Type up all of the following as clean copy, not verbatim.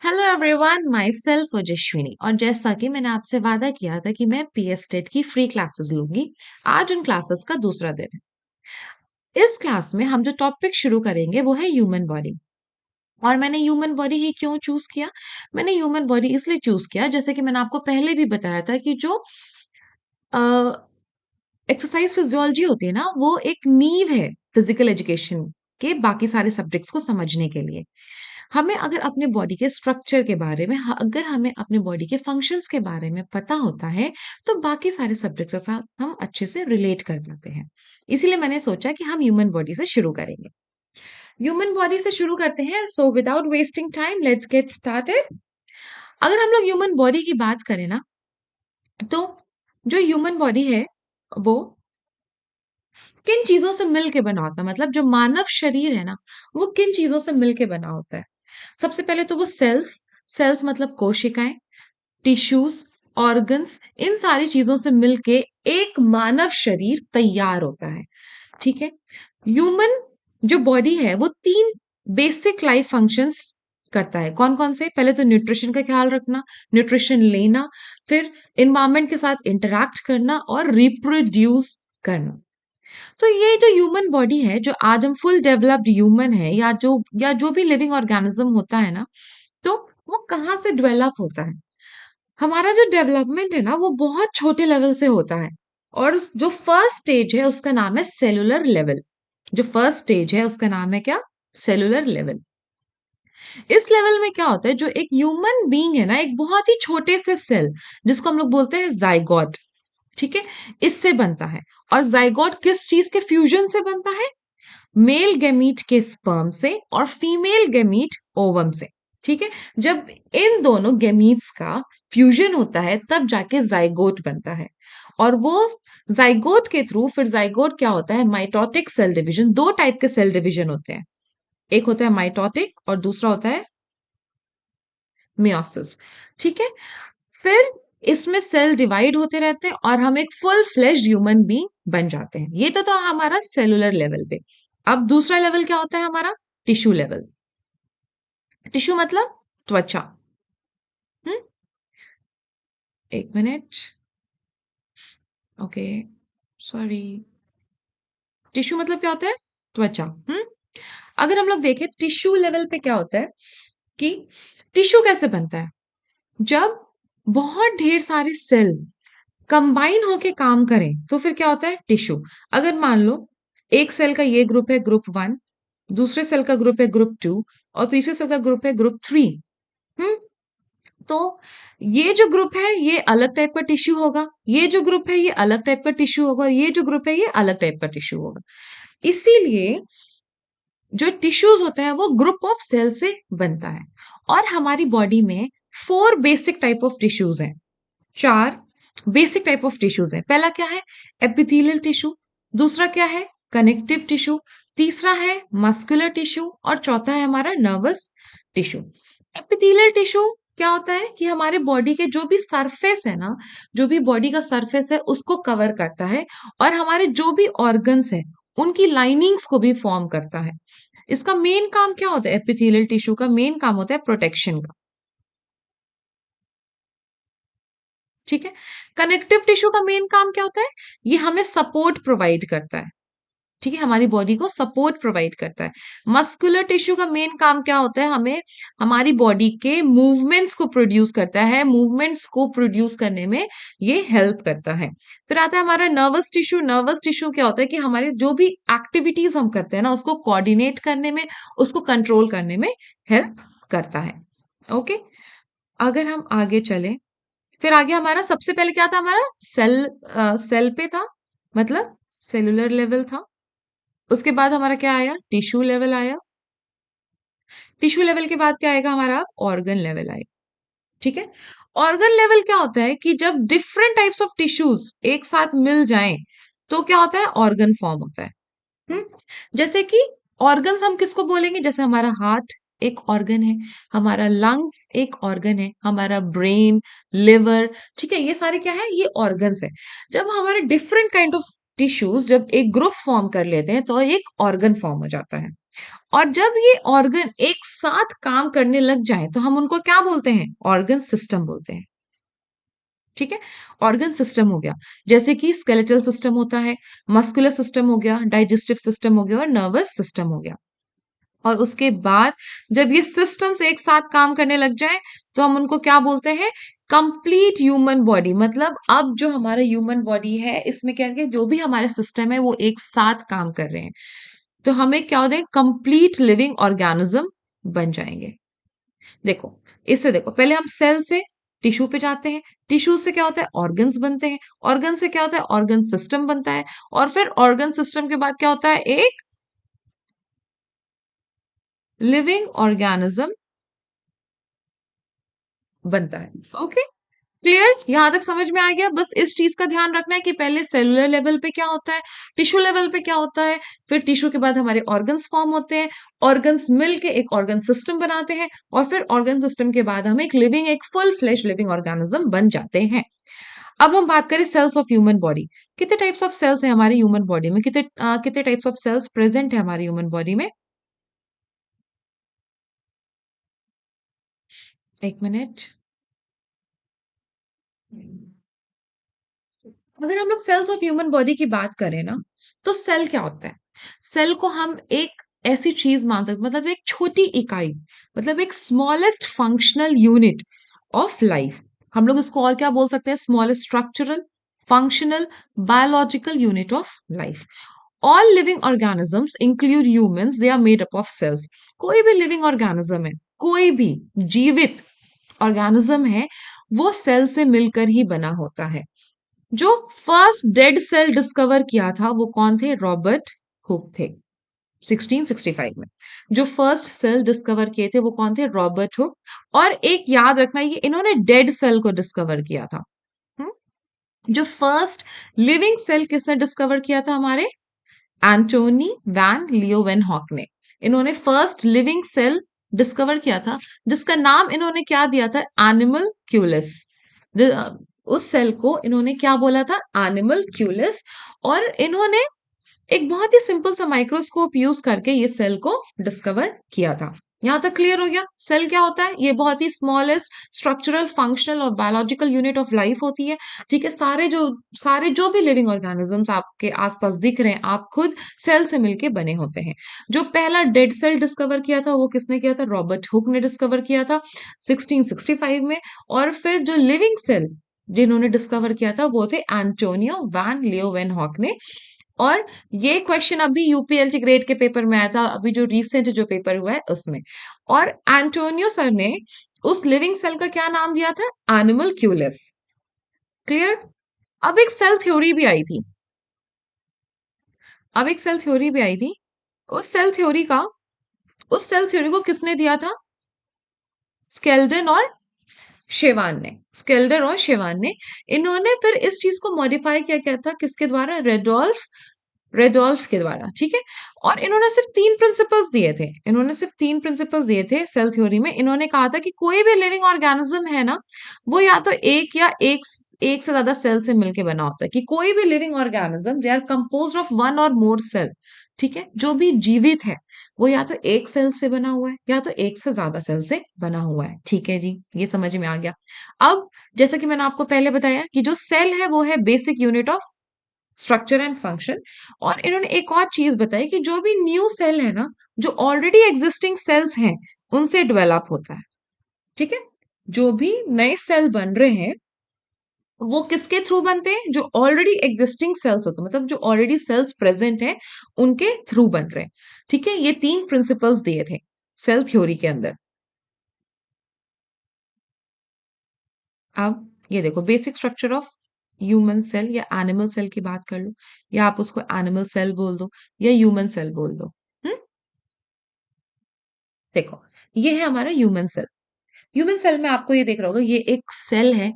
Hello everyone, my self Ojaswini. और जैसा कि मैंने आपसे वादा किया था कि मैं पीएस टेट की फ्री क्लासेस लूंगी, आज उन क्लासेस का दूसरा दिन है। इस क्लास में हम जो टॉपिक शुरू करेंगे वो है ह्यूमन बॉडी। और मैंने ह्यूमन बॉडी ही क्यों चूज किया? मैंने ह्यूमन बॉडी इसलिए चूज किया, जैसे कि मैंने आपको पहले भी बताया था कि जो एक्सरसाइज फिजियोलॉजी होती है ना, वो एक नींव है फिजिकल एजुकेशन के बाकी सारे सब्जेक्ट्स को समझने के लिए। हमें अगर अपने बॉडी के स्ट्रक्चर के बारे में अगर हमें अपने बॉडी के फंक्शंस के बारे में पता होता है, तो बाकी सारे सब्जेक्ट्स के साथ हम अच्छे से रिलेट कर पाते हैं। इसीलिए मैंने सोचा कि हम ह्यूमन बॉडी से शुरू करेंगे। ह्यूमन बॉडी से शुरू करते हैं, so without wasting time let's get started. अगर हम लोग ह्यूमन बॉडी की बात करें ना, तो जो ह्यूमन बॉडी है वो किन चीजों से मिल के बना होता है, मतलब जो मानव शरीर है ना, वो किन चीजों से मिल के बना होता है। सबसे पहले तो वो सेल्स, सेल्स मतलब कोशिकाएं, टिश्यूज, ऑर्गन्स, इन सारी चीजों से मिलके एक मानव शरीर तैयार होता है। ठीक है। ह्यूमन जो बॉडी है वो तीन बेसिक लाइफ फंक्शंस करता है। कौन कौन से? पहले तो न्यूट्रिशन का ख्याल रखना, न्यूट्रिशन लेना, फिर इन्वायरमेंट के साथ इंटरैक्ट करना और रिप्रोड्यूस करना। तो ये जो ह्यूमन बॉडी है, जो आज हम फुल डेवलप्ड ह्यूमन है, या जो भी लिविंग ऑर्गेनिज्म होता है ना, तो वो कहाँ से डेवलप होता है? हमारा जो डेवलपमेंट है ना, वो बहुत छोटे लेवल से होता है। और जो फर्स्ट स्टेज है उसका नाम है सेलुलर लेवल। जो फर्स्ट स्टेज है उसका नाम है क्या? Cellular level. इस लेवल में क्या होता है, जो एक ह्यूमन बीइंग है ना, एक बहुत ही छोटे से सेल, जिसको हम लोग बोलते हैं जाइगोट, ठीक है, इससे बनता है। और जाइगोट किस चीज के फ्यूजन से बनता है? मेल गैमीट के स्पर्म से और फीमेल गैमीट ओवम से। ठीक है। जब इन दोनों गैमीट्स का फ्यूजन होता है, तब जाके जाइगोट बनता है। और वो जाइगोट के थ्रू फिर जाइगोट क्या होता है? Mitotic cell division. दो टाइप के सेल डिवीजन होते हैं, एक होता है माइटोटिक और दूसरा होता है मियोसिस। ठीक है। फिर इसमें सेल डिवाइड होते रहते हैं और हम एक फुल फ्लेश्ड ह्यूमन बीइंग बन जाते हैं। ये तो हमारा सेलुलर लेवल पे। अब दूसरा लेवल क्या होता है हमारा? Tissue level. टिश्यू मतलब त्वचा। हम्म। एक मिनट। Okay, sorry. टिश्यू मतलब क्या होता है? त्वचा। अगर हम लोग देखें टिश्यू लेवल पे क्या होता है, कि टिश्यू कैसे बनता है? जब बहुत ढेर सारे सेल कंबाइन होके काम करें, तो फिर क्या होता है? टिश्यू। अगर मान लो एक सेल का ये ग्रुप है ग्रुप 1, दूसरे सेल का ग्रुप है ग्रुप 2, और तीसरे सेल का ग्रुप है ग्रुप 3। हम्म। तो ये जो ग्रुप है ये अलग टाइप का टिश्यू होगा, ये जो ग्रुप है ये अलग टाइप का टिश्यू होगा, और ये जो ग्रुप है ये अलग टाइप का टिश्यू होगा। इसीलिए जो टिश्यूज होता है वो ग्रुप ऑफ सेल से बनता है। और हमारी बॉडी में 4 बेसिक टाइप ऑफ टिश्यूज हैं। 4 बेसिक टाइप ऑफ टिश्यूज हैं। पहला क्या है? Epithelial tissue. दूसरा क्या है? Connective tissue. तीसरा है मस्कुलर टिश्यू। और चौथा है हमारा नर्वस टिश्यू। एपिथेलियल टिश्यू क्या होता है कि हमारे बॉडी के जो भी सरफेस है ना, जो भी बॉडी का सरफेस है उसको कवर करता है, और हमारे जो भी ऑर्गन्स है उनकी लाइनिंग्स को भी फॉर्म करता है। इसका मेन काम क्या होता है? एपिथेलियल टिश्यू का मेन काम होता है प्रोटेक्शन का। ठीक है। कनेक्टिव टिश्यू का मेन काम क्या होता है? ये हमें सपोर्ट प्रोवाइड करता है। ठीक है, हमारी बॉडी को सपोर्ट प्रोवाइड करता है। मस्कुलर टिश्यू का मेन काम क्या होता है? हमें हमारी बॉडी के मूवमेंट्स को प्रोड्यूस करता है, मूवमेंट्स को प्रोड्यूस करने में ये हेल्प करता है। फिर आता है हमारा नर्वस टिश्यू। नर्वस टिश्यू क्या होता है कि हमारे जो भी एक्टिविटीज हम करते हैं ना, उसको कोऑर्डिनेट करने में, उसको कंट्रोल करने में हेल्प करता है। ओके। अगर हम आगे चलें, फिर आगे हमारा सबसे पहले क्या था? हमारा सेल पे था, मतलब सेलुलर लेवल था। उसके बाद हमारा क्या आया? टिश्यू लेवल आया। टिश्यू लेवल के बाद क्या आएगा? हमारा ऑर्गन लेवल आएगा। ठीक है। ऑर्गन लेवल क्या होता है कि जब डिफरेंट टाइप्स ऑफ टिश्यूज एक साथ मिल जाएं, तो क्या होता है? ऑर्गन फॉर्म होता है। हम्म। जैसे कि ऑर्गन्स हम किसको बोलेंगे? जैसे हमारा हार्ट एक ऑर्गन है, हमारा लंग्स एक ऑर्गन है, हमारा ब्रेन, लिवर। ठीक है, ये सारे क्या है? ये ऑर्गन्स है। जब हमारे डिफरेंट काइंड ऑफ टिश्यूज जब एक ग्रुप फॉर्म कर लेते हैं तो एक ऑर्गन फॉर्म हो जाता है। और जब ये ऑर्गन एक साथ काम करने लग जाए तो हम उनको क्या बोलते हैं? ऑर्गन सिस्टम बोलते हैं। ठीक है? ऑर्गन सिस्टम हो गया, जैसे कि स्केलेटल सिस्टम होता है, मस्कुलर सिस्टम हो गया, डाइजेस्टिव सिस्टम हो गया और नर्वस सिस्टम हो गया। और उसके बाद जब ये सिस्टम्स एक साथ काम करने लग जाएं तो हम उनको क्या बोलते हैं? Complete human body. मतलब अब जो हमारा ह्यूमन बॉडी है इसमें क्या है, जो भी हमारे सिस्टम है वो एक साथ काम कर रहे हैं, तो हमें क्या होता है? कंप्लीट लिविंग ऑर्गेनिज्म बन जाएंगे। देखो, इससे देखो, पहले हम सेल से टिश्यू पे जाते हैं, टिश्यू से क्या होता है? ऑर्गन्स बनते हैं, ऑर्गन से क्या होता है? ऑर्गन सिस्टम बनता है, और फिर ऑर्गन सिस्टम के बाद क्या होता है? एक लिविंग ऑर्गेनिज्म बनता है। Okay, clear? यहां तक समझ में आ गया? बस इस चीज का ध्यान रखना है कि पहले सेलुलर लेवल पे क्या होता है, टिश्यू लेवल पे क्या होता है, फिर टिश्यू के बाद हमारे ऑर्गन्स फॉर्म होते हैं, ऑर्गन्स मिलके एक ऑर्गन सिस्टम बनाते हैं, और फिर ऑर्गन सिस्टम के बाद हम एक फुल फ्लेश लिविंग ऑर्गेनिज्म बन जाते हैं। अब हम बात करें सेल्स ऑफ ह्यूमन बॉडी। कितने टाइप्स ऑफ सेल्स है हमारे ह्यूमन बॉडी में? कितने टाइप्स ऑफ सेल्स प्रेजेंट है हमारी ह्यूमन बॉडी में? एक मिनट। अगर हम लोग सेल्स ऑफ ह्यूमन बॉडी की बात करें ना, तो सेल क्या होता है? सेल को हम एक ऐसी चीज मान सकते, मतलब एक छोटी इकाई, मतलब एक smallest functional unit of life. हम लोग इसको और क्या बोल सकते हैं? Smallest structural, functional, biological unit of life. All living organisms include humans, they are made up of cells. कोई भी लिविंग ऑर्गेनिज्म है, कोई भी जीवित ऑर्गेनिज्म है, वो सेल से मिलकर ही बना होता है। जो फर्स्ट डेड सेल डिस्कवर किया था वो कौन थे? रॉबर्ट हुक थे, 1665 में। जो फर्स्ट सेल डिस्कवर किए थे वो कौन थे? Robert Hooke. और एक याद रखना, ये इन्होंने डेड सेल को डिस्कवर किया था। हम्म? जो फर्स्ट लिविंग सेल किसने डिस्कवर किया था? हमारे एंटोनी वैन लियोवेनहॉक ने। इन्होंने फर्स्ट लिविंग सेल डिस्कवर किया था, जिसका नाम इन्होंने क्या दिया था? एनिमल क्यूलिस। उस सेल को इन्होंने क्या बोला था? एनिमल क्यूलिस। और इन्होंने एक बहुत ही सिंपल सा माइक्रोस्कोप यूज करके ये सेल को डिस्कवर किया था। यहां तक क्लियर हो गया? सेल क्या होता है? ये बहुत ही स्मॉलेस्ट स्ट्रक्चरल, फंक्शनल और बायोलॉजिकल यूनिट ऑफ लाइफ होती है। ठीक है? सारे जो भी लिविंग ऑर्गेनिजम्स आपके आसपास दिख रहे हैं, आप खुद सेल से मिलके बने होते हैं। जो पहला डेड सेल डिस्कवर किया था वो किसने किया था? रॉबर्ट हुक ने डिस्कवर किया था 1665 में। और फिर जो लिविंग सेल जिन्होंने डिस्कवर किया था वो थे एंटोनियो वैन लियोवेनहॉक ने। और ये क्वेश्चन अभी यूपीएलटी ग्रेड के पेपर में आया था, अभी जो रिसेंट जो पेपर हुआ है उसमें। और एंटोनियो सर ने उस लिविंग सेल का क्या नाम दिया था? एनिमल क्यूलिस। क्लियर? अब एक सेल थ्योरी भी आई थी। अब एक सेल थ्योरी भी आई थी। उस सेल थ्योरी का उस सेल थ्योरी को किसने दिया था? स्केल्डन और शेवान ने। स्केल्डर और शेवान ने। इन्होंने फिर इस चीज को मॉडिफाई किया क्या था? किसके द्वारा? रेडोल्फ के द्वारा। ठीक है? और इन्होंने सिर्फ 3 प्रिंसिपल्स दिए थे। सेल थ्योरी में इन्होंने कहा था कि कोई भी लिविंग ऑर्गेनिज्म है ना, वो या तो एक से ज्यादा सेल से मिलके बना होता है। कि कोई भी living organism, they are composed of one or more cell. ठीक है? जो भी जीवित है वो या तो एक सेल से बना हुआ है या तो एक से ज्यादा सेल से बना हुआ है। ठीक है जी, ये समझ में आ गया। अब जैसा कि मैंने आपको पहले बताया कि जो सेल है वो है basic unit of structure and function. और इन्होंने एक और चीज बताई कि जो भी न्यू सेल है ना, जो ऑलरेडी एग्जिस्टिंग सेल्स हैं उनसे डेवलप होता है। ठीक है? जो भी नए सेल बन रहे हैं वो किसके थ्रू बनते हैं? जो ऑलरेडी एग्जिस्टिंग सेल्स होते हैं, मतलब जो ऑलरेडी सेल्स प्रेजेंट हैं उनके थ्रू बन रहे हैं। ठीक है? ये 3 प्रिंसिपल्स दिए थे सेल थ्योरी के अंदर। अब ये देखो, basic structure of human cell या एनिमल सेल की बात कर लो, या आप उसको एनिमल सेल बोल दो या ह्यूमन सेल बोल दो। हम्म? देखो, ये है हमारा ह्यूमन सेल। ह्यूमन सेल में आपको ये देख रहा होगा, ये एक सेल है।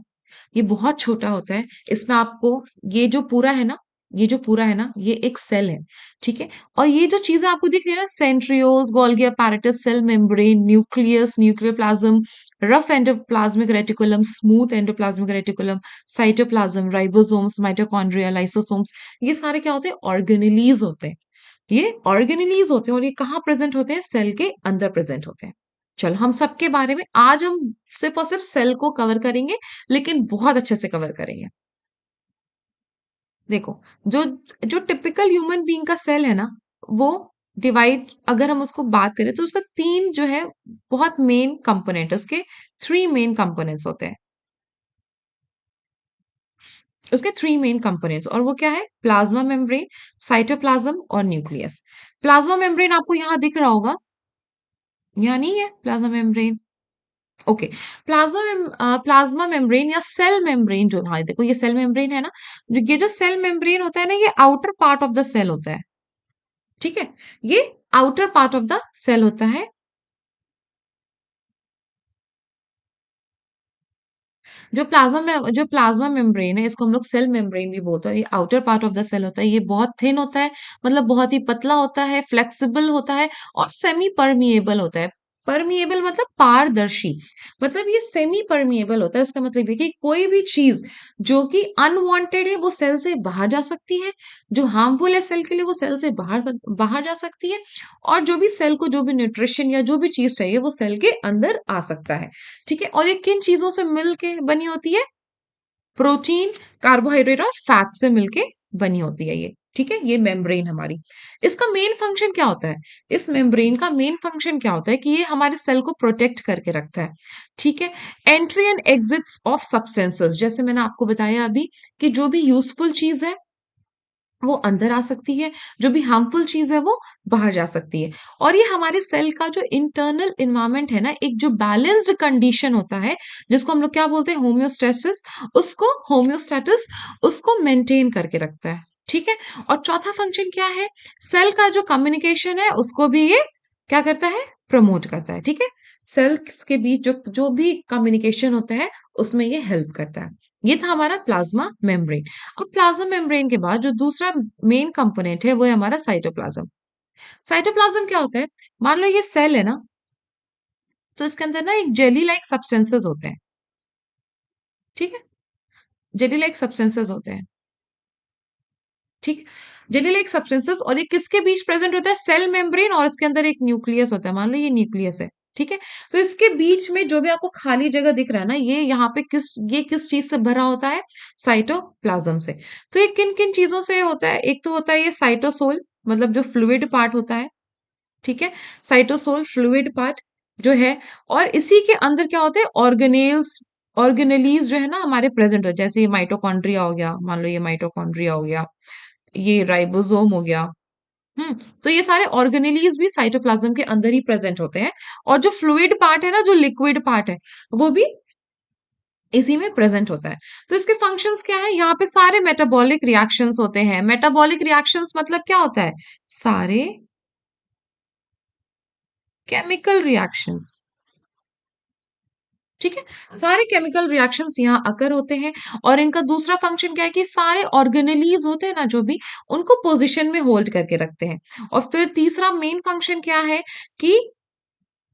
ये बहुत छोटा होता है। इसमें आपको ये जो पूरा है ना, ये जो पूरा है ना, ये एक सेल है, ठीक है? और ये जो चीज़ें आपको दिख रही है ना, centrioles, Golgi apparatus, cell membrane, nucleus, nuclear plasm, rough endoplasmic reticulum, smooth endoplasmic reticulum, cytoplasm, ribosomes, mitochondria, lysosomes, ये सारे क्या होते हैं? ऑर्गेनेलीज़ होते हैं। ये ऑर्गेनेलीज़ होते हैं और ये कहाँ प्रेज़ेंट होते हैं? सेल के अंदर प्रेज़ेंट होते हैं। चलो हम सबके बारे में आज हम सिर्फ़ और सिर्फ़ सेल को कवर करेंगे, लेकिन बहुत अच्छे से कवर करेंगे। देखो, जो जो टिपिकल ह्यूमन बीइंग का सेल है ना, वो डिवाइड अगर हम उसको बात करें तो उसका 3 जो है बहुत मेन कंपोनेंट है, उसके 3 मेन कंपोनेंट्स होते हैं। उसके 3 मेन कंपोनेंट्स और वो क्या है? प्लाज्मा मेम्ब्रेन, साइटोप्लाज्म और न्यूक्लियस। प्लाज्मा मेम्ब्रेन आपको यहाँ दिख रहा होगा, यहाँ नहीं है plasma membrane? Okay. Plasma membrane या सेल मेम्ब्रेन जो हाँ, देखो ये सेल मेम्ब्रेन है ना, ये जो सेल मेम्ब्रेन होता है ना, ये outer part of the cell होता है, ठीक है? ये outer part of the cell होता है। जो प्लाज्मा मेम्ब्रेन है, इसको हम लोग सेल मेम्ब्रेन भी बोलते हैं। ये outer part of the cell होता है। ये बहुत थिन होता है, मतलब बहुत ही पतला होता है, फ्लेक्सिबल होता है और सेमी परमिएबल होता है। परमिएबल मतलब पारदर्शी, मतलब ये सेमी परमिएबल होता है। इसका मतलब ये कि कोई भी चीज जो कि अनवांटेड है वो सेल से बाहर जा सकती है, जो हार्मफुल है सेल के लिए वो सेल से बाहर जा सकती है, और जो भी सेल को जो भी न्यूट्रिशन या जो भी चीज चाहिए वो सेल के अंदर आ सकता है। ठीक है? और ये किन चीजों से मिल के बनी होती है? प्रोटीन, कार्बोहाइड्रेट और फैट से मिलके बनी होती है ये। ठीक है? ये मेम्ब्रेन हमारी। इसका मेन फंक्शन क्या होता है? इस मेम्ब्रेन का मेन फंक्शन क्या होता है कि ये हमारे सेल को प्रोटेक्ट करके रखता है। ठीक है? Entry and exits of substances, जैसे मैंने आपको बताया अभी कि जो भी यूजफुल चीज है वो अंदर आ सकती है, जो भी हार्मफुल चीज़ है वो बाहर जा सकती है। और ये हमारे सेल का जो इंटरनल एनवायरनमेंट है ना, एक जो बैलेंस्ड कंडीशन होता है, जिसको हम लोग क्या बोलते हैं? होमियोस्टेसिस, उसको मेंटेन करके रखता है। ठीक है? और चौथा फंक्शन क्या है? सेल का जो कम्युनिकेशन है उसको भी ये क्या करता है? प्रमोट करता है। ठीक है? सेल्स के बीच जो जो भी कम्युनिकेशन होता है उसमें ये हेल्प करता है। ये था हमारा प्लाज्मा मेम्ब्रेन। अब प्लाज्मा मेम्ब्रेन के बाद जो दूसरा मेन कंपोनेंट है वो है हमारा साइटोप्लाज्म। साइटोप्लाज्म क्या होता है? मान लो ये सेल है ना, तो इसके अंदर ना एक जेली लाइक सब्सटेंसेस होते हैं, ठीक है? जेली लाइक सब्सटेंसेस होते हैं, ठीक? जेली लाइक सब्सटेंसेस, और ये किसके बीच प्रेजेंट होता है? सेल मेम्ब्रेन और इसके अंदर एक न्यूक्लियस होता है। मान लो ये न्यूक्लियस है, ठीक है? तो इसके बीच में जो भी आपको खाली जगह दिख रहा है ना, ये यहाँ पे ये किस चीज से भरा होता है? साइटोप्लाज्म से। तो ये किन किन चीजों से होता है? एक तो होता है ये साइटोसोल, मतलब जो फ्लूइड पार्ट होता है, ठीक है? साइटोसोल फ्लूइड पार्ट जो है, और इसी के अंदर क्या होते हैं? ऑर्गेनेलीज जो है ना हमारे प्रेजेंट हो, जैसे ये माइटोकॉन्ड्रिया हो गया, मान लो ये माइटोकॉन्ड्रिया हो गया, ये राइबोसोम हो गया। हम्म। तो ये सारे ऑर्गेनेलीज भी साइटोप्लाज्म के अंदर ही प्रेजेंट होते हैं, और जो फ्लूइड पार्ट है ना, जो लिक्विड पार्ट है, वो भी इसी में प्रेजेंट होता है। तो इसके फंक्शंस क्या है? यहाँ पे सारे मेटाबॉलिक रिएक्शंस होते हैं। मेटाबॉलिक रिएक्शंस मतलब क्या होता है? सारे केमिकल रिएक्शंस, ठीक है? सारे केमिकल रिएक्शंस यहाँ अकर होते हैं, और इनका दूसरा फंक्शन क्या है कि सारे ऑर्गेनेलीज होते हैं ना जो भी, उनको पोजीशन में होल्ड करके रखते हैं। और फिर तीसरा मेन फंक्शन क्या है कि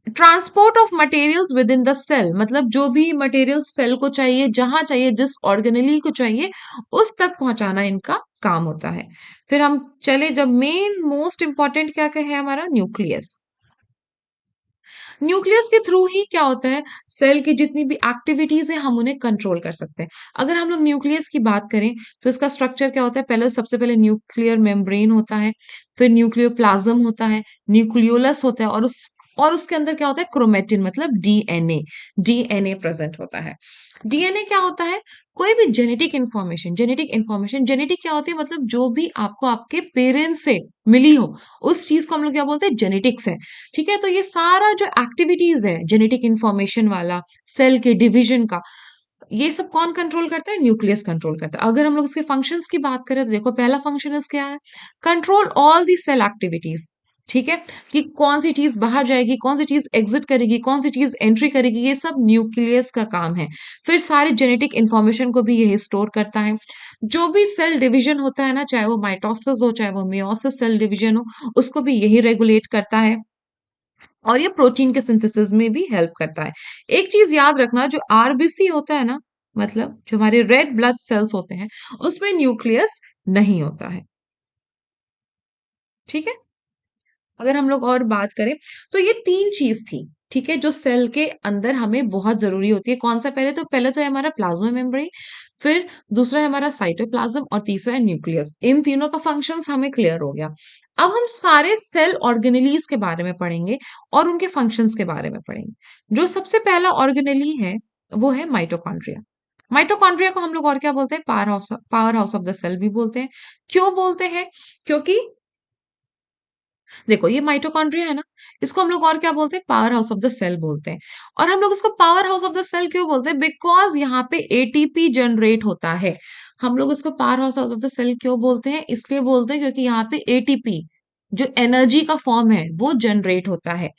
transport of materials within the cell, मतलब जो भी मटेरियल सेल को चाहिए, जहां चाहिए, जिस ऑर्गेनेली को चाहिए, उस तक पहुंचाना इनका काम होता है। फिर हम चले, जब मेन मोस्ट इंपॉर्टेंट क्या है हमारा न्यूक्लियस। न्यूक्लियस के थ्रू ही क्या होता है? सेल की जितनी भी एक्टिविटीज है हम उन्हें कंट्रोल कर सकते हैं। अगर हम लोग न्यूक्लियस की बात करें तो इसका स्ट्रक्चर क्या होता है? पहले सबसे पहले न्यूक्लियर मेम्ब्रेन होता है, फिर न्यूक्लियर प्लाज्म होता है, न्यूक्लियोलस होता है, और उसके अंदर क्या होता है? क्रोमेटिन, मतलब डीएनए। डीएनए प्रेजेंट होता है। डीएनए क्या होता है? कोई भी जेनेटिक क्या होती है? मतलब जो भी आपको आपके पेरेंट्स से मिली हो, उस चीज को हम लोग क्या बोलते हैं? जेनेटिक्स है। ठीक है? तो ये सारा जो एक्टिविटीज है जेनेटिक इंफॉर्मेशन वाला, सेल के डिवीजन का, ये सब कौन कंट्रोल करता है? न्यूक्लियस कंट्रोल करता है। अगर हम लोग इसके फंक्शंस की बात करें तो देखो, पहला फंक्शन क्या है? Control all the cell activities. ठीक है? कि कौन सी चीज़ बाहर जाएगी, कौन सी चीज़ एग्ज़िट करेगी, कौन सी चीज़ एंट्री करेगी, ये सब न्यूक्लियस का काम है। फिर सारे जेनेटिक इन्फॉर्मेशन को भी यही स्टोर करता है। जो भी सेल डिवीज़न होता है ना, चाहे वो माइटोसिस हो, चाहे वो मेयोसिस सेल डिवीज़न हो, उसको भी यही रेगुलेट करता है। और ये प्रोटीन के सिंथेसिस में भी हेल्प करता है। एक चीज़ याद रखना, जो आरबीसी होता है ना, मतलब जो हमारे रेड ब्लड सेल्स होते हैं, उसमें न्यूक्लियस नहीं होता है। ठीक है? अगर हम लोग और बात करें, तो ये 3 चीज़ थी, ठीक है? जो सेल के अंदर हमें बहुत ज़रूरी होती है। कौन-सा? पहले तो है हमारा प्लाज़्मा मेम्ब्रेन, फिर दूसरा है हमारा साइटोप्लाज़्म और तीसरा है न्यूक्लियस। इन तीनों का फंक्शंस हमें क्लियर हो गया। अब हम सारे सेल ऑर्गेनेलीज़ के बारे में पढ़ेंगे और उनके फंक्शंस के बारे में पढ़ेंगे। जो सबसे पहला ऑर्गेनेली है, वो है माइटोकॉन्ड्रिया। माइटोकॉन्ड्रिया को हम लोग और क्या बोलते हैं? Powerhouse of the cell भी बोलते हैं। क्यों बोलते हैं? क्योंकि देखो, ये माइटोकॉन्ड्रिया है ना, इसको हम लोग और क्या बोलते हैं? Powerhouse of the cell बोलते हैं। और हम लोग इसको powerhouse of the cell क्यों बोलते हैं? बिकॉज़ यहाँ पे एटीपी जनरेट होता है। हम लोग इसको powerhouse of the cell क्यों बोलते हैं? इसलिए बोलते हैं क्योंकि यहाँ पे एटीपी, जो एनर्जी का फॉर्म है, वो जनरेट होता है।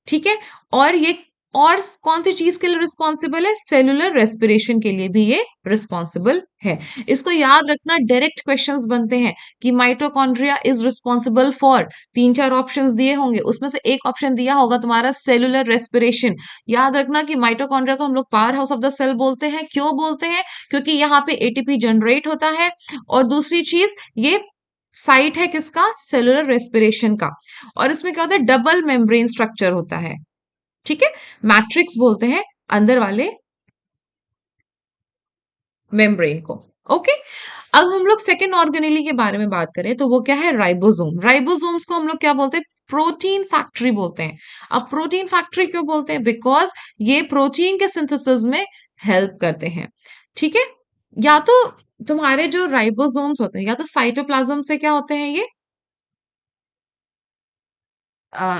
ठीक है? और ये और कौन सी चीज के लिए रिस्पॉन्सिबल है? सेलुलर रेस्पिरेशन के लिए भी ये रिस्पॉन्सिबल है। इसको याद रखना, डायरेक्ट क्वेश्चंस बनते हैं कि mitochondria is responsible for, 3-4 options दिए होंगे, उसमें से एक ऑप्शन दिया होगा तुम्हारा सेलुलर रेस्पिरेशन। याद रखना कि माइटोकॉन्ड्रिया को हम लोग powerhouse of the cell बोलते हैं। क्यों बोलते हैं? क्योंकि यहाँ पे एटीपी जनरेट होता है। और दूसरी चीज, ये साइट है किसका? सेलुलर रेस्पिरेशन का। और इसमें क्या होता है? डबल मेम्ब्रेन स्ट्रक्चर होता है। ठीक है? मैट्रिक्स बोलते हैं अंदर वाले मेम्ब्रेन को। ओके? अब हम लोग सेकेंड ऑर्गेनेली के बारे में बात करें, तो वो क्या है? राइबोसोम। राइबोसोम्स को हम लोग क्या बोलते हैं? प्रोटीन फैक्ट्री बोलते हैं। अब प्रोटीन फैक्ट्री क्यों बोलते हैं? बिकॉज ये प्रोटीन के सिंथेसिस में हेल्प करते हैं। ठीक है? या तो तुम्हारे जो राइबोसोम्स होते हैं, या तो साइटोप्लाज्म से क्या होते हैं ये?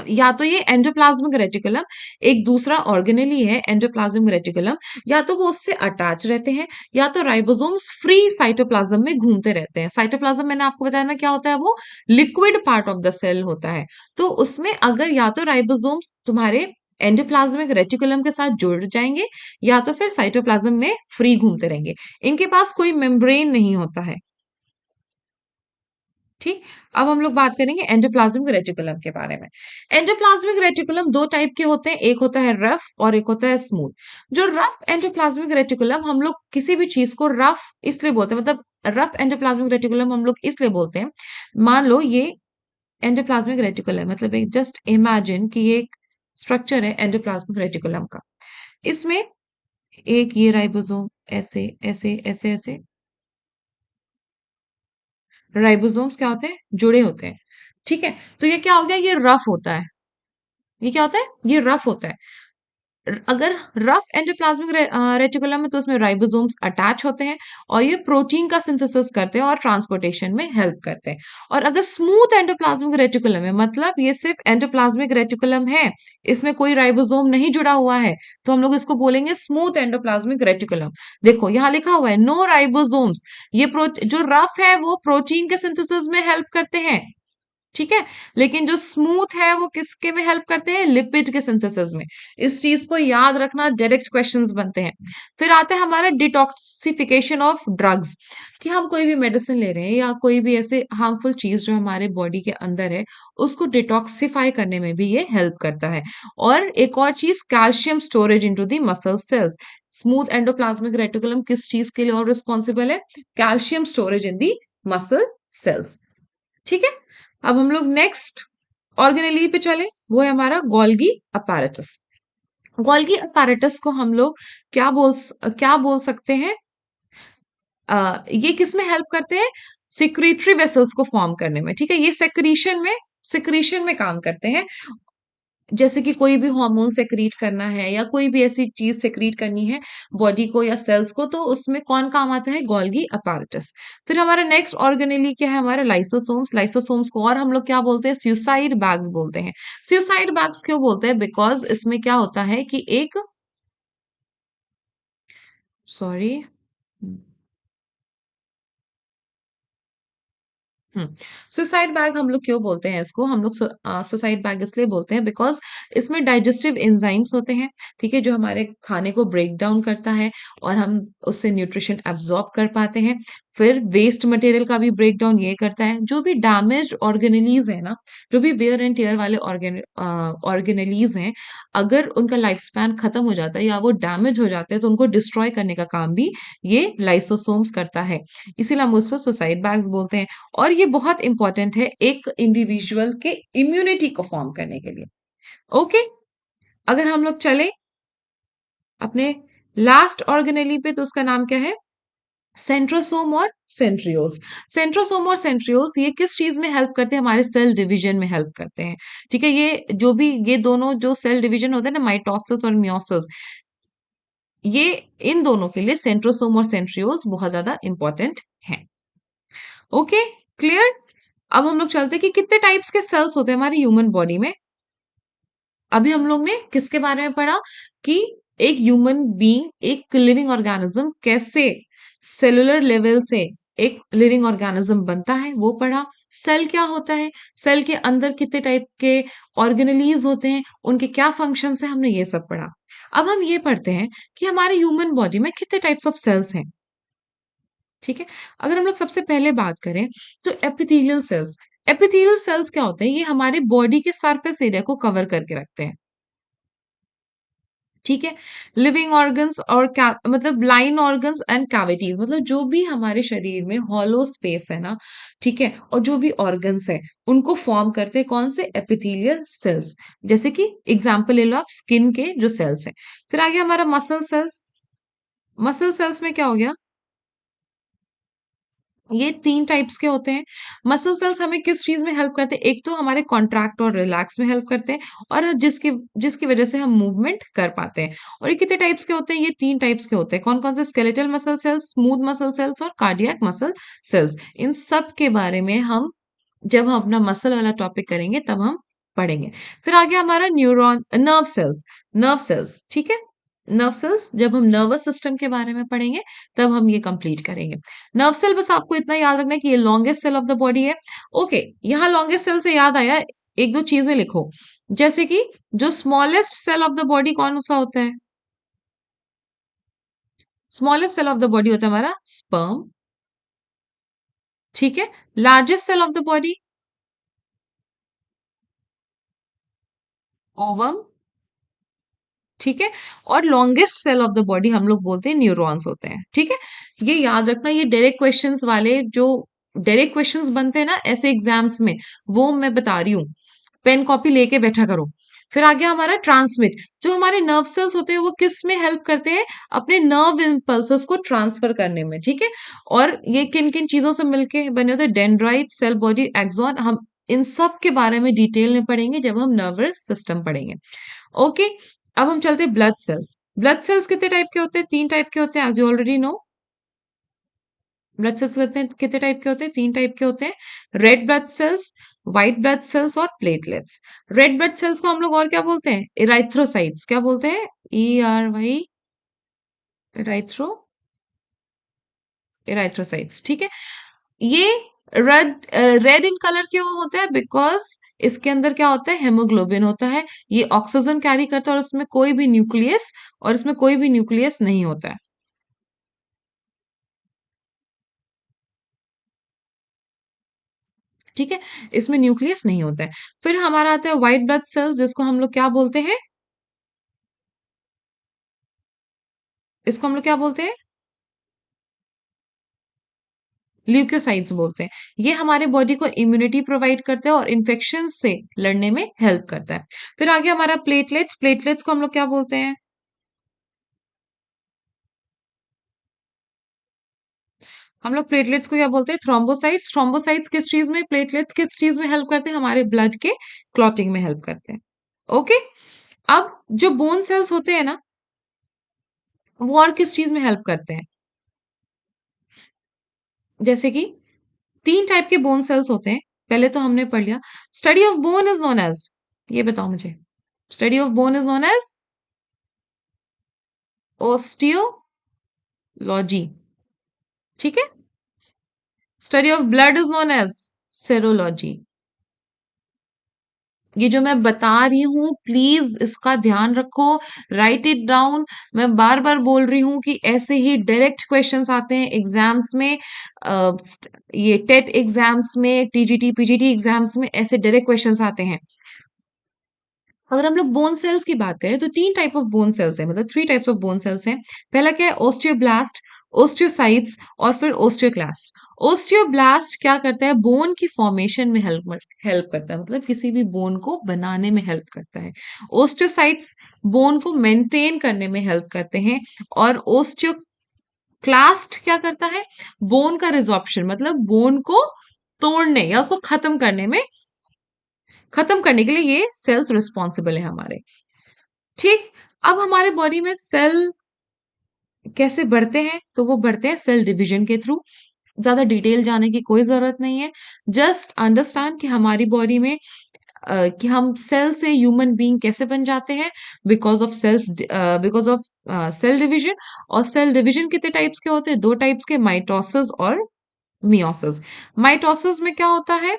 या तो ये एंडोप्लाज्मिक रेटिकुलम, एक दूसरा ऑर्गेनेली है एंडोप्लाज्मिक रेटिकुलम, या तो वो उससे अटैच रहते हैं, या तो राइबोसोम्स फ्री साइटोप्लाज्म में घूमते रहते हैं। साइटोप्लाज्म मैंने आपको बताया ना क्या होता है? वो liquid part of the cell होता है। तो उसमें अगर या तो राइबोसोम्स तुम्हारे एंडोप्लाज्मिक रेटिकुलम के साथ जुड़ जाएंगे, या तो फिर साइटोप्लाज्म में फ्री घूमते रहेंगे। इनके पास कोई मेम्ब्रेन नहीं होता है। ठीक। अब हम लोग बात करेंगे एंडोप्लाज्मिक रेटिकुलम के बारे में। एंडोप्लाज्मिक रेटिकुलम दो टाइप के होते हैं, एक होता है रफ और एक होता है स्मूथ। जो रफ एंडोप्लाज्मिक रेटिकुलम, हम लोग किसी भी चीज को रफ इसलिए बोलते हैं, मतलब रफ एंडोप्लाज्मिक रेटिकुलम हम लोग इसलिए बोलते हैं, मान लो ये एंडोप्लाज्मिक रेटिकुलम है, मतलब एक जस्ट इमेजिन कि ये एक स्ट्रक्चर है एंडोप्लाज्मिक रेटिकुलम का। इसमें एक ये राइबोसोम ऐसे ऐसे ऐसे ऐसे राइबोसोम्स क्या होते हैं? जुड़े होते हैं। ठीक है? तो ये क्या हो गया? ये रफ होता है। ये क्या होता है? ये रफ होता है। अगर रफ एंडोप्लाज्मिक रेटिकुलम है, तो उसमें राइबोसोम्स अटैच होते हैं और ये प्रोटीन का सिंथेसिस करते हैं और ट्रांसपोर्टेशन में हेल्प करते हैं। और अगर स्मूथ एंडोप्लाज्मिक रेटिकुलम है, मतलब ये सिर्फ एंडोप्लाज्मिक रेटिकुलम है, इसमें कोई राइबोसोम नहीं जुड़ा हुआ है, तो हम लोग इसको बोलेंगे स्मूथ एंडोप्लाज्मिक रेटिकुलम। देखो यहाँ लिखा हुआ है नो राइबोसोम्स। ये जो रफ है वो प्रोटीन के सिंथेसिस में हेल्प करते हैं। ठीक है? लेकिन जो स्मूथ है वो किसके में हेल्प करते हैं? लिपिड के सिंथेसिस में। इस चीज को याद रखना, डायरेक्ट क्वेश्चंस बनते हैं। फिर आता है हमारा डिटॉक्सिफिकेशन ऑफ ड्रग्स, कि हम कोई भी मेडिसिन ले रहे हैं या कोई भी ऐसे हार्मफुल चीज जो हमारे बॉडी के अंदर है, उसको डिटॉक्सिफाई करने में भी ये हेल्प करता है। और एक और चीज, calcium storage into the muscle cells. Smooth endoplasmic reticulum किस चीज के लिए और रिस्पॉन्सिबल है? Calcium storage in the muscle cells. ठीक है? अब हम लोग नेक्स्ट ऑर्गेनेली पे चले, वो है हमारा गोल्गी अपैरेटस। गोल्गी अपैरेटस को हम लोग क्या बोल सकते हैं? ये किस में हेल्प करते हैं? सिक्रीटरी वेसल्स को फॉर्म करने में। ठीक है? ये सिक्रीशन में काम करते हैं। जैसे कि कोई भी हार्मोन सेक्रीट करना है या कोई भी ऐसी चीज सेक्रीट करनी है बॉडी को या सेल्स को, तो उसमें कौन काम आता है? Golgi apparatus. फिर हमारा नेक्स्ट ऑर्गेनेली क्या है? हमारा लाइसोसोम्स। लाइसोसोम्स को और हम लोग क्या बोलते हैं? सुसाइड बैग्स बोलते हैं। सुसाइड बैग्स क्यों बोलते हैं? बिकॉज इसमें क्या होता है कि एक, सॉरी, हुँ। सुसाइड बैग हम लोग क्यों बोलते हैं इसको? हम लोग सुसाइड बैग इसलिए बोलते हैं बिकॉज़ इसमें डाइजेस्टिव एंजाइम्स होते हैं, ठीक है? जो हमारे खाने को ब्रेक डाउन करता है और हम उससे न्यूट्रिशन एब्ज़ॉर्ब कर पाते हैं। फिर वेस्ट मटेरियल का भी ब्रेक डाउन ये करता है। जो भी डैमेज्ड ऑर्गेनेलीज़ हैं ना, जो भी वियर एंड टियर वाले ऑर्गेनेलीज़ हैं, अगर उनका लाइफ स्पैन खत्म हो जाता है या वो डैमेज हो जाते हैं, तो उनको डिस्ट्रॉय करने का काम भी ये लाइसोसोम्स करता है। इसीलिए हम उसको सुसाइड बैग्स बोलते हैं। और ये बहुत इंपॉर्टेंट है एक इंडिविजुअल के इम्यूनिटी को फॉर्म करने के लिए। ओके, अगर हम लोग चले अपने लास्ट ऑर्गेनेली पे तो उसका नाम क्या है? सेंट्रोसोम और सेंट्रियोल्स। सेंट्रोसोम और सेंट्रियोल्स ये किस चीज में हेल्प करते हैं? हमारे सेल डिवीजन में हेल्प करते हैं। ठीक है, ये जो भी ये दोनों जो सेल डिवीजन होता है ना, माइटोसिस और मियोसिस, ये इन दोनों के लिए सेंट्रोसोम और सेंट्रियोल्स बहुत ज्यादा इंपॉर्टेंट हैं। Okay, clear? अब हम लोग चलते हैं कि कितने टाइप्स के सेल्स होते हैं हमारी ह्यूमन बॉडी में। अभी हम लोग ने किसके बारे में पढ़ा कि एक ह्यूमन बीइंग, एक लिविंग ऑर्गेनिज्म कैसे सेलुलर लेवल से एक लिविंग ऑर्गेनिज्म बनता है, वो पढ़ा। सेल क्या होता है, सेल के अंदर कितने टाइप के ऑर्गेनेलीज होते हैं, उनके क्या फंक्शंस हैं, हमने ये सब पढ़ा। अब हम ये पढ़ते हैं कि हमारे ह्यूमन बॉडी में कितने टाइप्स ऑफ सेल्स हैं। ठीक है, अगर हम लोग सबसे पहले बात करें तो एपिथेलियल सेल्स। एपिथेलियल सेल्स क्या होते हैं? ये हमारे बॉडी के सरफेस एरिया को कवर करके रखते हैं। ठीक है, लिविंग ऑर्गन्स और मतलब लाइन ऑर्गन्स एंड कैविटीज, मतलब जो भी हमारे शरीर में हॉलो स्पेस है ना, ठीक है, और जो भी ऑर्गन्स है उनको फॉर्म करते हैं कौन से? Epithelial cells. जैसे कि एग्जांपल ले लो आप, स्किन के जो सेल्स हैं। फिर आगे हमारा मसल सेल्स। मसल सेल्स में क्या हो गया? ये 3 टाइप्स के होते हैं। मसल सेल्स हमें किस चीज़ में हेल्प करते हैं? एक तो हमारे कॉन्ट्रैक्ट और रिलैक्स में हेल्प करते हैं और जिसकी जिसकी वज़ह से हम मूवमेंट कर पाते हैं। और ये कितने टाइप्स के होते हैं? ये 3 टाइप्स के होते हैं। कौन-कौन से? Skeletal muscle cells, smooth muscle cells और कार्डियक मसल सेल्स। इन सब के बारे में हम जब हम अपना मसल वाला टॉपिक करेंगे तब हम पढ़ेंगे। फिर आ गया हमारा neuron nerve cells. Nerve cells, ठीक है? नर्व सेल्स जब हम नर्वस सिस्टम के बारे में पढ़ेंगे तब हम ये कंप्लीट करेंगे। नर्व सेल बस आपको इतना याद रखना है कि ये longest cell of the body है। ओके, यहाँ लॉन्गेस्ट सेल से याद आया, 1-2 चीजें लिखो। जैसे कि जो smallest cell of the body कौन सा होता है? Smallest cell of the body होता है हमारा स्पर्म। ठीक है, largest cell of the body ovum. ठीक है, और longest cell of the body हम लोग बोलते हैं न्यूरॉन्स होते हैं। ठीक है, ये याद रखना। ये डायरेक्ट क्वेश्चंस वाले जो डायरेक्ट क्वेश्चंस बनते हैं ना ऐसे एग्जाम्स में, वो मैं बता रही हूँ। पेन कॉपी लेके बैठा करो। फिर आ गया हमारा ट्रांसमिट। जो हमारे नर्व सेल्स होते हैं वो किस में हेल्प करते हैं? अपने नर्व इम्पल्सेस को ट्रांसफर करने में। ठीक है, और ये किन किन चीजों से मिलके बने होते हैं? Dendrite, cell body, axon. हम इन सब के बारे में डिटेल में पढ़ेंगे जब हम नर्वस सिस्टम पढ़ेंगे। ओके, अब हम चलते हैं ब्लड सेल्स। ब्लड सेल्स कितने टाइप के होते हैं? 3 टाइप के होते हैं, as you already know. Blood cells कितने टाइप के होते हैं? 3 टाइप के होते हैं। Red blood cells, white blood cells और प्लेटलेट्स। रेड ब्लड सेल्स को हम लोग और क्या बोलते हैं? इराइथ्रोसाइट्स। क्या बोलते हैं? ERY, इराइथ्रो इराइथ्रोसाइट्स। ठीक है, ये रेड रेड इन कलर क्यों होता है? बिकॉज इसके अंदर क्या होता है? हेमोग्लोबिन होता है। ये ऑक्सीजन कैरी करता है और इसमें कोई भी न्यूक्लियस नहीं होता है। ठीक है, इसमें न्यूक्लियस नहीं होता है। फिर हमारा आता है व्हाइट ब्लड सेल्स, जिसको हम लोग क्या बोलते हैं? इसको हम लोग क्या बोलते हैं? ल्यूकोसाइट्स बोलते हैं। ये हमारे बॉडी को इम्यूनिटी प्रोवाइड करता है और इन्फेक्शन से लड़ने में हेल्प करता है। फिर आगे हमारा प्लेटलेट्स। प्लेटलेट्स को हम लोग क्या बोलते हैं? हम लोग प्लेटलेट्स को क्या बोलते हैं? थ्रोम्बोसाइट्स। थ्रोम्बोसाइट्स किस चीज में, प्लेटलेट्स किस चीज में हेल्प करते हैं? हमारे ब्लड के क्लॉटिंग में हेल्प करते हैं। ओके, अब जो बोन सेल्स होते हैं ना, वो और किस चीज में हेल्प करते हैं? जैसे कि 3 टाइप के बोन सेल्स होते हैं। पहले तो हमने पढ़ लिया, study of bone is known as, ये बताओ मुझे। Study of bone is known as osteology. ठीक है, study of blood is known as serology. ये जो मैं बता रही हूँ प्लीज इसका ध्यान रखो, राइट इट डाउन। मैं बार बार बोल रही हूँ कि ऐसे ही डायरेक्ट क्वेश्चंस आते हैं एग्जाम्स में, ये टेट एग्जाम्स में, टीजीटी पीजीटी एग्जाम्स में ऐसे डायरेक्ट क्वेश्चंस आते हैं। अगर हम लोग बोन सेल्स की बात करें तो तीन टाइप ऑफ बोन सेल्स है, मतलब three types of bone cells हैं। पहला क्या है, ओस्टियोब्लास्ट, ओस्टियोसाइट्स और फिर ओस्टियोक्लास्ट। ओस्टियोब्लास्ट क्या करता है, बोन की फॉर्मेशन में हेल्प करता है, मतलब किसी भी बोन को बनाने में हेल्प करता है। ओस्टियोसाइट्स बोन को मेंटेन करने में हेल्प करते हैं। और ओस्टियोक्लास्ट क्या करता है, बोन का रिजॉर्प्शन, मतलब बोन को तोड़ने या उसको खत्म करने के लिए ये सेल्स रिस्पॉन्सिबल है हमारे। ठीक। अब हमारे बॉडी में सेल कैसे बढ़ते हैं, तो वो बढ़ते हैं सेल डिवीजन के थ्रू। ज्यादा डिटेल जाने की कोई जरूरत नहीं है, जस्ट अंडरस्टैंड कि हमारी बॉडी में कि हम सेल से ह्यूमन बीइंग कैसे बन जाते हैं, बिकॉज ऑफ सेल डिवीजन। और सेल डिवीजन कितने टाइप्स के होते हैं, दो टाइप्स के, माइटोसिस और मियोसिस। माइटोसिस में क्या होता है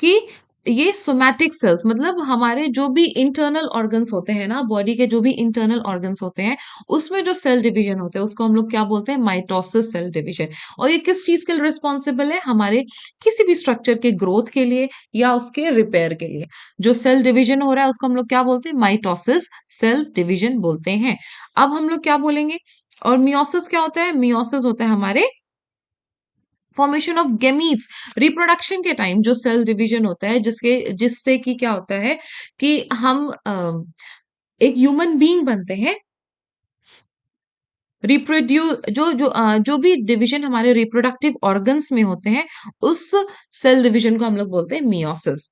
कि ये सोमैटिक सेल्स, मतलब हमारे जो भी इंटरनल ऑर्गन्स होते हैं ना, बॉडी के जो भी इंटरनल ऑर्गन्स होते हैं, उसमें जो सेल डिवीजन होते हैं उसको हम लोग क्या बोलते हैं, माइटोसिस सेल डिवीजन। और ये किस चीज के लिए रिस्पॉन्सिबल है, हमारे किसी भी स्ट्रक्चर के ग्रोथ के लिए या उसके रिपेयर के लिए। जो सेल डिवीजन हो रहा है उसको हम लोग क्या बोलते हैं, माइटोसिस सेल डिवीजन बोलते हैं। अब हम लोग क्या बोलेंगे, और मियोसिस क्या होता है, मियोसिस होता है हमारे फॉर्मेशन ऑफ गेमीट्स, रिप्रोडक्शन के टाइम जो सेल डिवीजन होता है, जिससे कि क्या होता है कि हम एक ह्यूमन बीइंग बनते हैं। जो भी डिवीजन हमारे रिप्रोडक्टिव ऑर्गन्स में होते हैं, उस सेल डिवीजन को हम लोग बोलते हैं मियोसिस।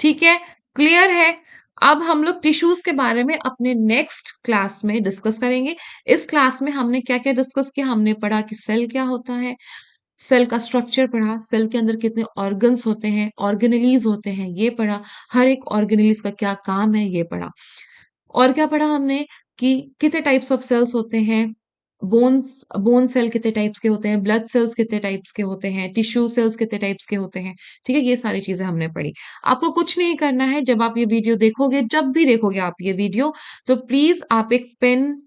ठीक है, क्लियर है। अब हम लोग टिश्यूज के बारे में अपने नेक्स्ट क्लास में डिस्कस करेंगे। इस क्लास में हमने क्या क्या डिस्कस किया, हमने पढ़ा कि सेल क्या होता है, सेल का स्ट्रक्चर पढ़ा, सेल के अंदर कितने ऑर्गन्स होते हैं, ऑर्गेनेलीज होते हैं ये पढ़ा, हर एक ऑर्गेनेलीज का क्या काम है ये पढ़ा। और क्या पढ़ा हमने कि कितने टाइप्स ऑफ सेल्स होते हैं, बोन सेल कितने टाइप्स के होते हैं, ब्लड सेल्स कितने टाइप्स के होते हैं, टिश्यू सेल्स कितने टाइप्स के होते हैं। ठीक है, ये सारी चीजें हमने पढ़ी। आपको कुछ नहीं करना है, जब आप ये वीडियो देखोगे, जब भी देखोगे आप ये वीडियो, तो प्लीज आप एक पेन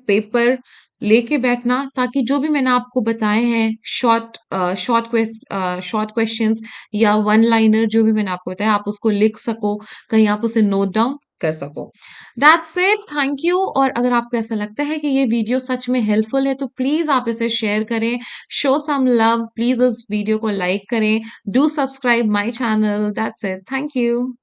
पेपर लेके बैठना, ताकि जो भी मैंने आपको बताए हैं, शॉर्ट क्वेश्चंस या वन लाइनर जो भी मैंने आपको बताया, आप उसको लिख सको, कहीं आप उसे नोट डाउन कर सको। That's it, thank you. और अगर आपको ऐसा लगता है कि ये वीडियो सच में हेल्पफुल है तो प्लीज आप इसे शेयर करें, शो सम लव, प्लीज इस वीडियो को लाइक करें, do subscribe my channel. That's it, thank you.